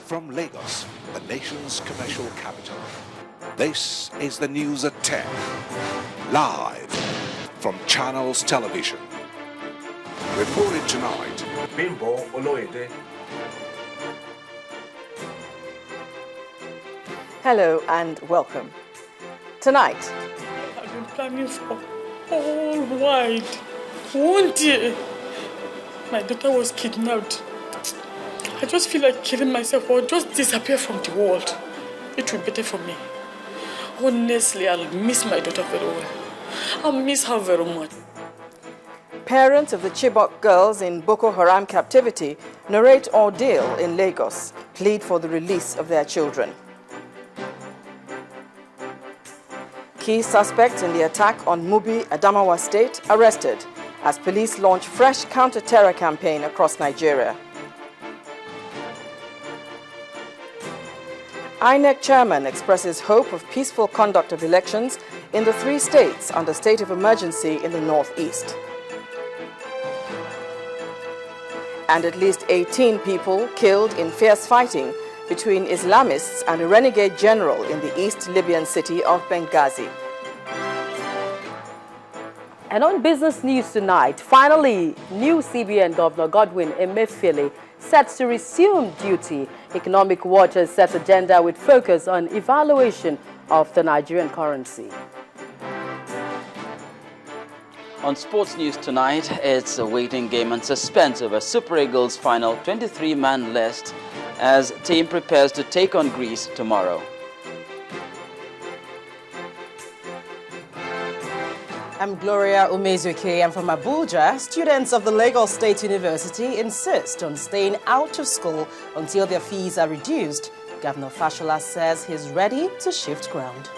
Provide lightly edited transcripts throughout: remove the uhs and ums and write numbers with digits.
from Lagos, the nation's commercial capital. This is the news at 10, live from Channels Television. Reported tonight, Bimbo Oloede. Hello and welcome. Tonight, I've been planning for all wide. One day, my daughter was kidnapped. I just feel like killing myself or just disappear from the world. It will be better for me. Honestly, I'll miss my daughter very well. I'll miss her very much. parents of the Chibok girls in Boko Haram captivity narrate ordeal in Lagos, plead for the release of their children. Key suspects in the attack on Mubi, Adamawa State, arrested as police launch fresh counter-terror campaign across Nigeria. INEC chairman expresses hope of peaceful conduct of elections in the 3 states under state of emergency in the northeast. And at least 18 people killed in fierce fighting between Islamists and a renegade general in the East Libyan city of Benghazi. And on business news tonight, finally, new CBN Governor Godwin Emefiele set to resume duty. Economic Watchers set agenda with focus on evaluation of the Nigerian currency. On sports news tonight, it's a waiting game and suspense over Super Eagles' final 23-man list as team prepares to take on Greece tomorrow. I'm Gloria Umezuke. I'm from Abuja. Students of the Lagos State University insist on staying out of school until their fees are reduced. Governor Fashola says he's ready to shift ground.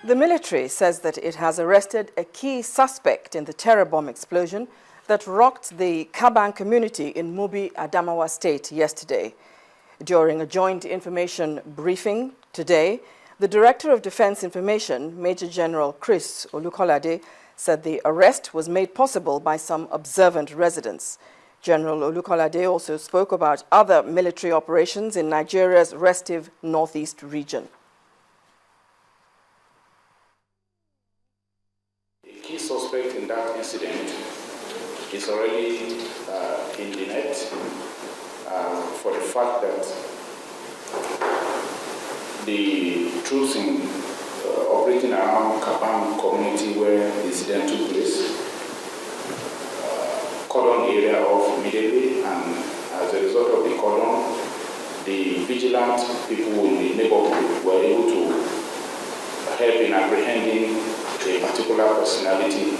The military says that it has arrested a key suspect in the terror bomb explosion that rocked the Kaban community in Mubi, Adamawa State yesterday. During a joint information briefing today, the Director of Defense Information, Major General Chris Olukolade, said the arrest was made possible by some observant residents. General Olukolade also spoke about other military operations in Nigeria's restive northeast region. The key suspect in that incident is already in the net for the fact that the troops operating around Kaban community where the incident took place cordon area off immediately, and as a result of the cordon, the vigilant people in the neighborhood were able to help in apprehending a particular personality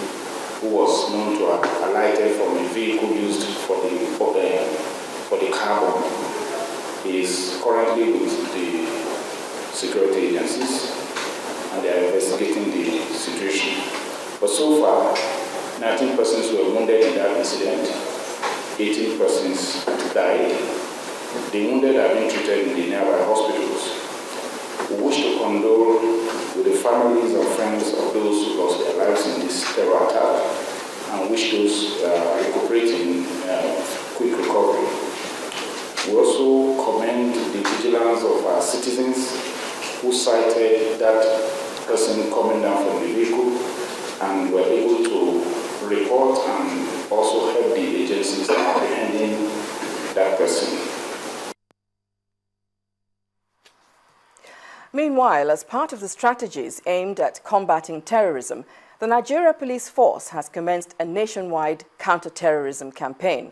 who was known to have alighted from a vehicle used for the car bomb. He is currently with the security agencies and they are investigating the situation. But so far, 19 persons were wounded in that incident, 18 persons died. The wounded are being treated in the nearby hospitals. We wish to condole with the families and friends of those who lost their lives in this terror attack and wish those recuperating quick recovery. We also commend the vigilance of our citizens who sighted that person coming down from the vehicle and were able to report and also help the agencies in apprehending that person. Meanwhile, as part of the strategies aimed at combating terrorism, the Nigeria Police Force has commenced a nationwide counter-terrorism campaign.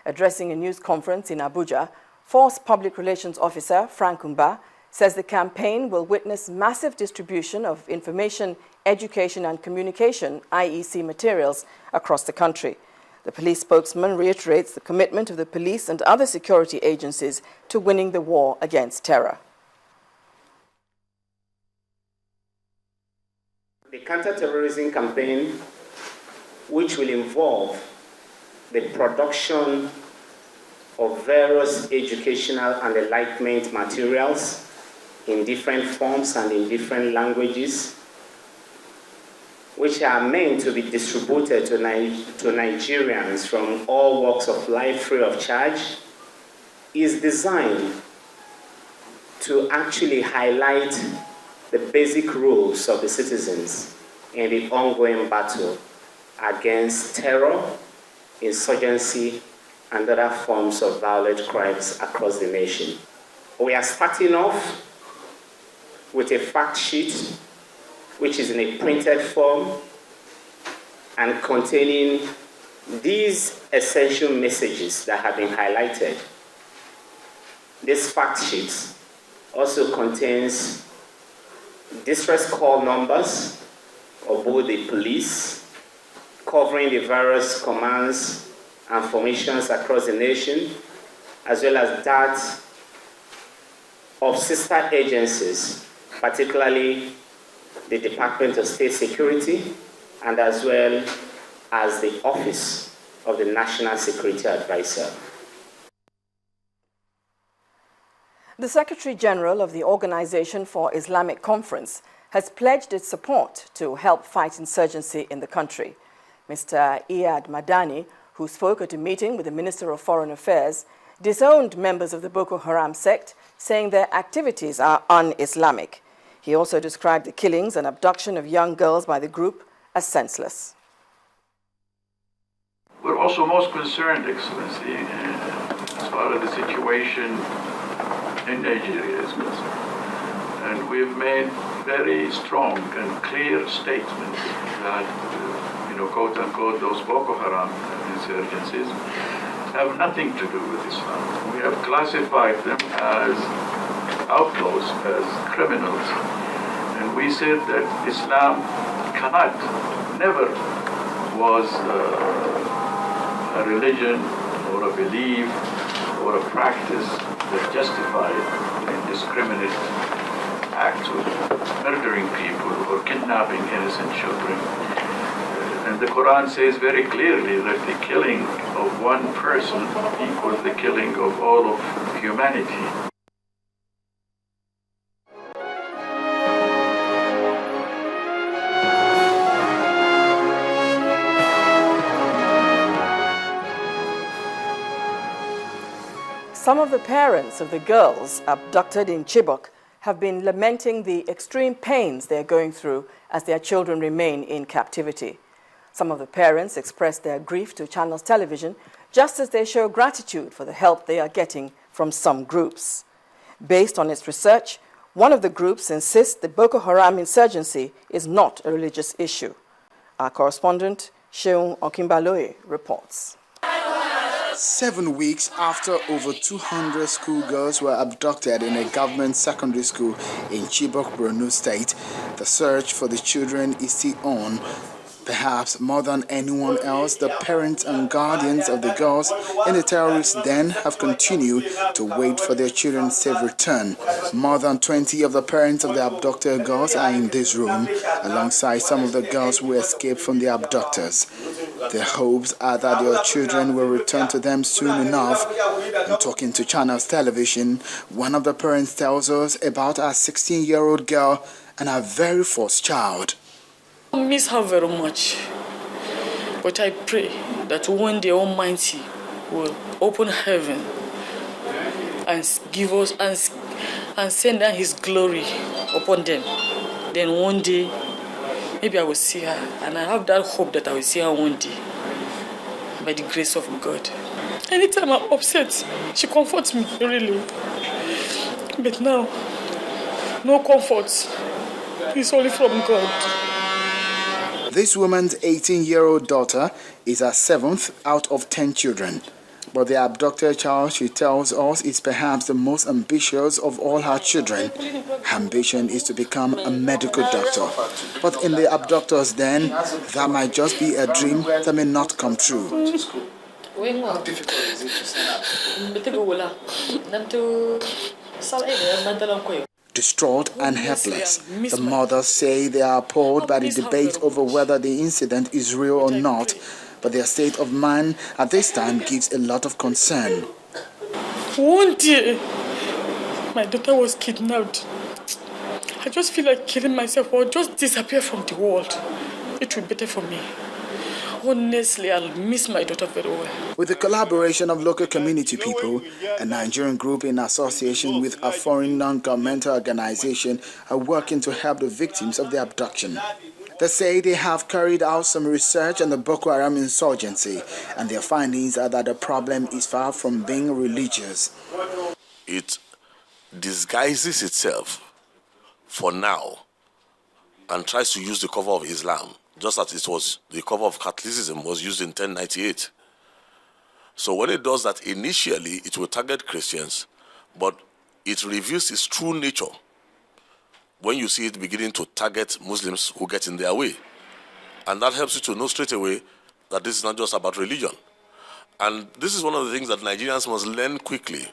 Addressing a news conference in Abuja, Force Public Relations Officer Frank Umba says the campaign will witness massive distribution of information, education and communication (IEC) materials across the country. The police spokesman reiterates the commitment of the police and other security agencies to winning the war against terror. The counter-terrorism campaign, which will involve the production of various educational and enlightenment materials in different forms and in different languages, which are meant to be distributed to Nigerians from all walks of life free of charge, is designed to actually highlight the basic rules of the citizens in the ongoing battle against terror, insurgency, and other forms of violent crimes across the nation. We are starting off with a fact sheet, which is in a printed form and containing these essential messages that have been highlighted. This fact sheet also contains distress call numbers of both the police, covering the various commands and formations across the nation, as well as that of sister agencies, particularly the Department of State Security, and as well as the Office of the National Security Advisor. The Secretary General of the Organization for Islamic Conference has pledged its support to help fight insurgency in the country. Mr. Iyad Madani, who spoke at a meeting with the Minister of Foreign Affairs, disowned members of the Boko Haram sect, saying their activities are un-Islamic. He also described the killings and abduction of young girls by the group as senseless. We're also most concerned, Excellency, as far as the situation in Nigeria is concerned. And we've made very strong and clear statements that, quote unquote, those Boko Haram insurgencies have nothing to do with Islam. We have classified them as outlaws, as criminals. And we said that Islam never was a religion or a belief or a practice that justified indiscriminate acts of murdering people or kidnapping innocent children. And the Quran says very clearly that the killing of one person equals the killing of all of humanity. Some of the parents of the girls abducted in Chibok have been lamenting the extreme pains they are going through as their children remain in captivity. Some of the parents expressed their grief to Channels Television, just as they show gratitude for the help they are getting from some groups. Based on its research, one of the groups insists the Boko Haram insurgency is not a religious issue. Our correspondent, Sheung Okimbaloye, reports. 7 weeks after over 200 schoolgirls were abducted in a government secondary school in Chibok, Borno State, the search for the children is still on. Perhaps more than anyone else, the parents and guardians of the girls in the terrorist den have continued to wait for their children's safe return. More than 20 of the parents of the abducted girls are in this room, alongside some of the girls who escaped from the abductors. Their hopes are that their children will return to them soon enough. In talking to Channels Television, one of the parents tells us about our 16-year-old girl and her very first child. I miss her very much, but I pray that one day Almighty will open heaven and give us and send down His glory upon them. Then one day, maybe I will see her, and I have that hope that I will see her one day, by the grace of God. Anytime I'm upset, she comforts me, really. But now, no comfort. It's only from God. This woman's 18-year-old daughter is her 7th out of 10 children. But the abducted child, she tells us, is perhaps the most ambitious of all her children. Her ambition is to become a medical doctor. But in the abductor's den, that might just be a dream that may not come true. How difficult is it to stand up? Distraught and helpless, the mothers say they are appalled by the debate over whether the incident is real or not, but their state of mind at this time gives a lot of concern. One day, my daughter was kidnapped. I just feel like killing myself or just disappear from the world. it will be better for me. Honestly, I'll miss my daughter very well. With the collaboration of local community people, a Nigerian group in association with a foreign non-governmental organization are working to help the victims of the abduction. They say they have carried out some research on the Boko Haram insurgency, and their findings are that the problem is far from being religious. It disguises itself for now and tries to use the cover of Islam, just as it was the cover of Catholicism was used in 1098. So when it does that, initially it will target Christians, but it reveals its true nature when you see it beginning to target Muslims who get in their way. And that helps you to know straight away that this is not just about religion. And this is one of the things that Nigerians must learn quickly,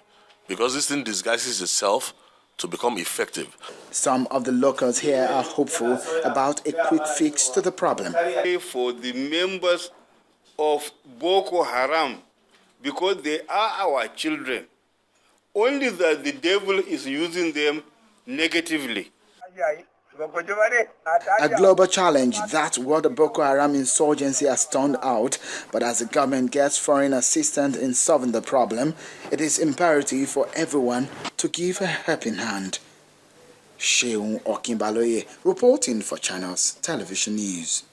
because this thing disguises itself to become effective. Some of the locals here are hopeful about a quick fix to the problem. For the members of Boko Haram, because they are our children, only that the devil is using them negatively. A global challenge, that's what the Boko Haram insurgency has turned out. But as the government gets foreign assistance in solving the problem, it is imperative for everyone to give a helping hand. Sheun Okinbaloye reporting for Channels Television News.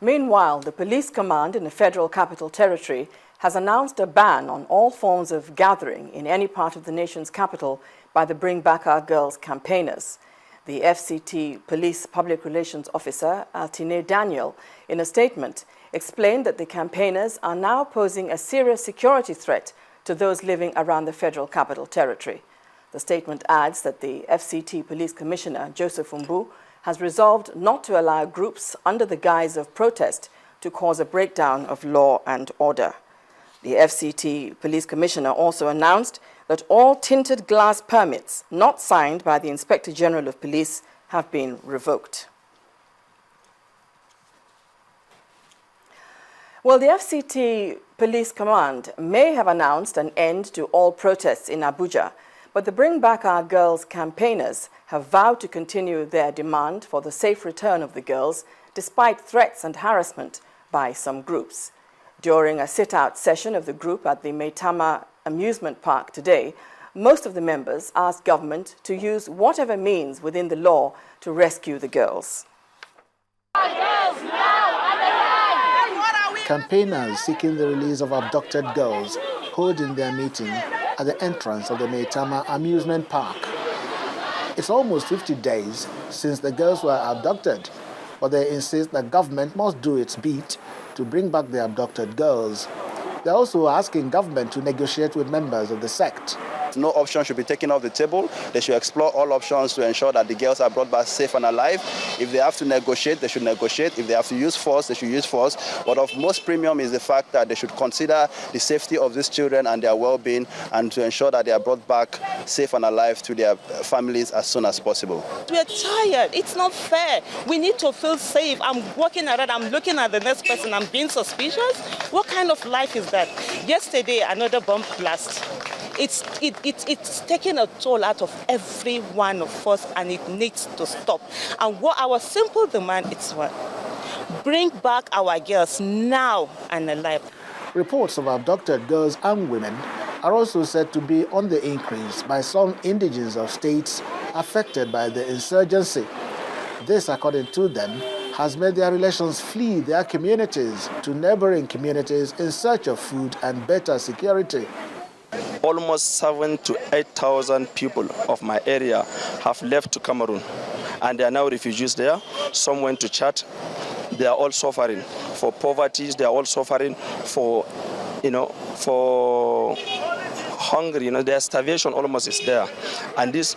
Meanwhile, the police command in the Federal Capital Territory has announced a ban on all forms of gathering in any part of the nation's capital by the Bring Back Our Girls campaigners. The FCT Police Public Relations Officer, Altine Daniel, in a statement, explained that the campaigners are now posing a serious security threat to those living around the Federal Capital Territory. The statement adds that the FCT Police Commissioner, Joseph Umbu, has resolved not to allow groups under the guise of protest to cause a breakdown of law and order. The FCT Police Commissioner also announced that all tinted glass permits not signed by the Inspector General of Police have been revoked. Well, the FCT Police Command may have announced an end to all protests in Abuja, but the Bring Back Our Girls campaigners have vowed to continue their demand for the safe return of the girls, despite threats and harassment by some groups. During a sit-out session of the group at the Maitama Amusement Park today, most of the members asked government to use whatever means within the law to rescue the girls. Campaigners seeking the release of abducted girls holding their meeting at the entrance of the Maitama Amusement Park. It's almost 50 days since the girls were abducted, but they insist that government must do its bit to bring back the abducted girls. They're also asking government to negotiate with members of the sect. No option should be taken off the table. They should explore all options to ensure that the girls are brought back safe and alive. If they have to negotiate, they should negotiate. If they have to use force, they should use force. But of most premium is the fact that they should consider the safety of these children and their well-being, and to ensure that they are brought back safe and alive to their families as soon as possible. We're tired. It's not fair. We need to feel safe. I'm walking around, I'm looking at the next person, I'm being suspicious. What kind of life is that? Yesterday, another bomb blast. It's taking a toll out of every one of us, and it needs to stop. And what our simple demand is what? Bring back our girls now and alive. Reports of abducted girls and women are also said to be on the increase by some indigenes of states affected by the insurgency. This, according to them, has made their relations flee their communities to neighboring communities in search of food and better security. Almost 7,000 to 8,000 people of my area have left to Cameroon, and they are now refugees there. Some went to Chad. They are all suffering for poverty. They are all suffering for, for hunger. Their starvation almost is there, and this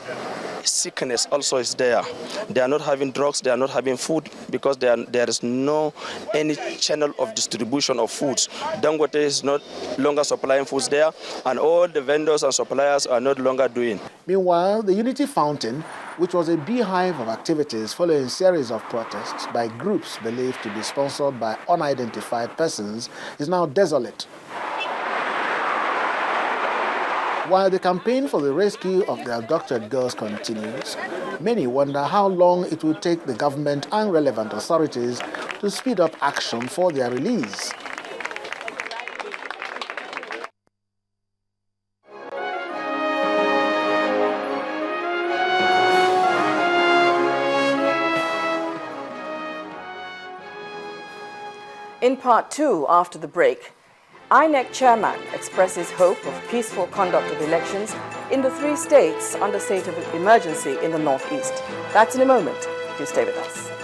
sickness also is there. They are not having drugs, they are not having food, because there is no any channel of distribution of foods. Dangote is not longer supplying foods there, and all the vendors and suppliers are not longer doing. Meanwhile, the Unity Fountain, which was a beehive of activities following a series of protests by groups believed to be sponsored by unidentified persons, is now desolate. While the campaign for the rescue of the abducted girls continues, many wonder how long it will take the government and relevant authorities to speed up action for their release. In part 2, after the break, INEC chairman expresses hope of peaceful conduct of elections in the 3 states under state of emergency in the northeast. That's in a moment. Do stay with us.